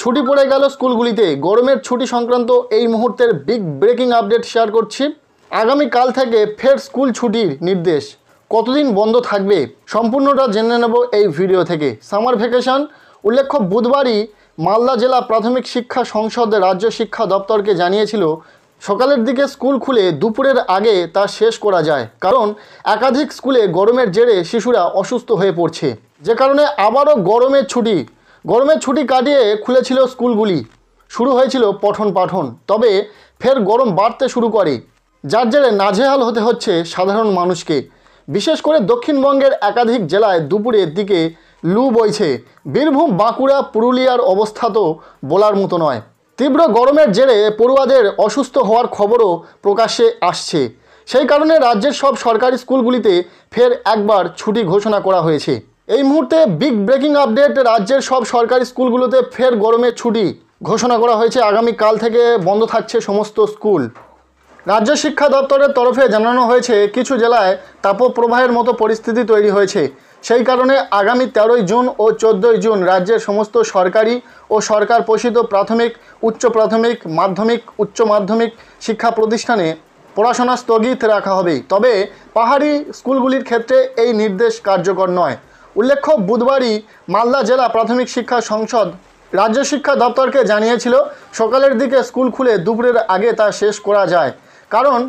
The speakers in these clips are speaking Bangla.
ছুটি পড়ে গেল স্কুলগুলিতে। গরমের ছুটি সংক্রান্ত এই মুহূর্তের বিগ ব্রেকিং আপডেট শেয়ার করছি। আগামীকাল থেকে ফের স্কুল ছুটির নির্দেশ। কতদিন বন্ধ থাকবে সম্পূর্ণটা জেনে নেব এই ভিডিও থেকে। Summer vacation. উল্লেখ্য, বুধবারই মালদা জেলা প্রাথমিক শিক্ষা সংসদ রাজ্য শিক্ষা দপ্তরকে জানিয়েছিল সকালের দিকে স্কুল খুলে দুপুরের আগে তা শেষ করা যায়, কারণ একাধিক স্কুলে গরমের জেরে শিশুরা অসুস্থ হয়ে পড়ছে, যে কারণে আবারও গরমের ছুটি কাটিয়ে খুলেছিল স্কুলগুলি। শুরু হয়েছিল পঠন পাঠন, তবে ফের গরম বাড়তে শুরু করে, যার জেরে নাজেহাল হতে হচ্ছে সাধারণ মানুষকে। বিশেষ করে দক্ষিণবঙ্গের একাধিক জেলায় দুপুরের দিকে লু বইছে। বীরভূম, বাঁকুড়া, পুরুলিয়ার অবস্থা তো বলার মতো নয়। তীব্র গরমের জেরে পড়ুয়াদের অসুস্থ হওয়ার খবরও প্রকাশ্যে আসছে। সেই কারণে রাজ্যের সব সরকারি স্কুলগুলিতে ফের একবার ছুটি ঘোষণা করা হয়েছে। এই মুহূর্তে বিগ ব্রেকিং আপডেট। রাজ্যের সব সরকারি স্কুলগুলোতে ফের গরমের ছুটি ঘোষণা করা হয়েছে। আগামীকাল থেকে বন্ধ থাকছে সমস্ত স্কুল। রাজ্য শিক্ষা দপ্তরের তরফে জানানো হয়েছে, কিছু জেলায় তাপপ্রবাহের মতো পরিস্থিতি তৈরি হয়েছে। সেই কারণে আগামী 13ই জুন ও 14ই জুন রাজ্যের সমস্ত সরকারি ও সরকার পোষিত প্রাথমিক, উচ্চ প্রাথমিক, মাধ্যমিক, উচ্চ মাধ্যমিক শিক্ষা প্রতিষ্ঠানে পড়াশোনা স্থগিত রাখা হবে। তবে পাহাড়ি স্কুলগুলির ক্ষেত্রে এই নির্দেশ কার্যকর নয়। উল্লেখ্য, বুধবারই মালদা জেলা প্রাথমিক শিক্ষা সংসদ রাজ্য শিক্ষা দপ্তরকে জানিয়েছিল সকালের দিকে স্কুল খুলে দুপুরের আগে তা শেষ করা যায়, কারণ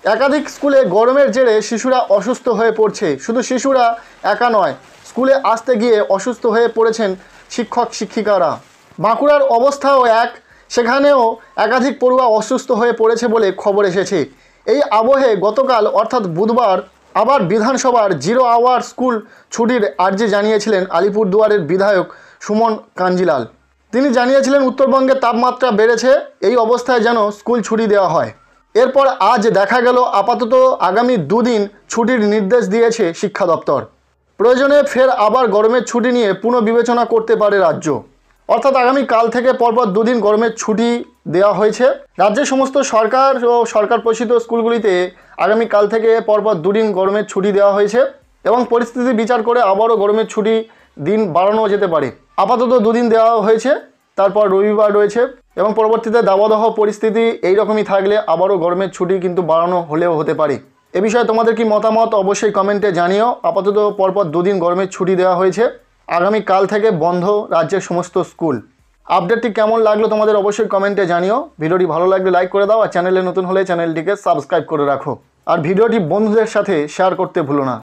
একাধিক স্কুলে গরমের জেরে শিশুরা অসুস্থ হয়ে পড়ছে। শুধু শিশুরা একা নয়, স্কুলে আসতে গিয়ে অসুস্থ হয়ে পড়েছেন শিক্ষক শিক্ষিকারা। বাঁকুড়ার অবস্থাও এক, সেখানেও একাধিক পড়ুয়া অসুস্থ হয়ে পড়েছে বলে খবর এসেছে। এই আবহে গতকাল অর্থাৎ বুধবার আবার বিধানসভার 0 আওয়ার স্কুল ছুটির আর্জি জানিয়েছিলেন আলিপুরদুয়ারের বিধায়ক সুমন কাঞ্জিলাল। তিনি জানিয়েছিলেন উত্তরবঙ্গে তাপমাত্রা বেড়েছে, এই অবস্থায় যেন স্কুল ছুটি দেওয়া হয়। এরপর আজ দেখা গেল আপাতত আগামী 2 দিন ছুটির নির্দেশ দিয়েছে শিক্ষা দপ্তর। প্রয়োজনে ফের আবার গরমের ছুটি নিয়ে পুনর্বিবেচনা করতে পারে রাজ্য। অর্থাৎ আগামীকাল থেকে পরপর 2 দিন গরমের ছুটি দেওয়া হয়েছে। রাজ্যের সমস্ত সরকার ও সরকার পোষিত স্কুলগুলিতে আগামীকাল থেকে পরপর 2 দিন গরমের ছুটি দেওয়া হয়েছে এবং পরিস্থিতি বিচার করে আবারও গরমের ছুটি দিন বাড়ানো যেতে পারে। আপাতত 2 দিন দেওয়া হয়েছে, তারপর রবিবার রয়েছে এবং পরবর্তীতে দাবদাহ পরিস্থিতি এইরকমই থাকলে আবারও গরমের ছুটি কিন্তু বাড়ানো হলেও হতে পারে। এ বিষয়ে তোমাদের কি মতামত অবশ্যই কমেন্টে জানিও। আপাতত পরপর 2 দিন গরমের ছুটি দেওয়া হয়েছে। আগামীকাল থেকে বন্ধ রাজ্যের সমস্ত স্কুল। আপডেটটি কেমন লাগলো তোমাদের অবশ্যই কমেন্টে জানিও। ভিডিওটি ভালো লাগলে লাইক করে দাও, আর চ্যানেলে নতুন হলে চ্যানেলটিকে সাবস্ক্রাইব করে রাখো, আর ভিডিওটি বন্ধুদের সাথে শেয়ার করতে ভুলো না।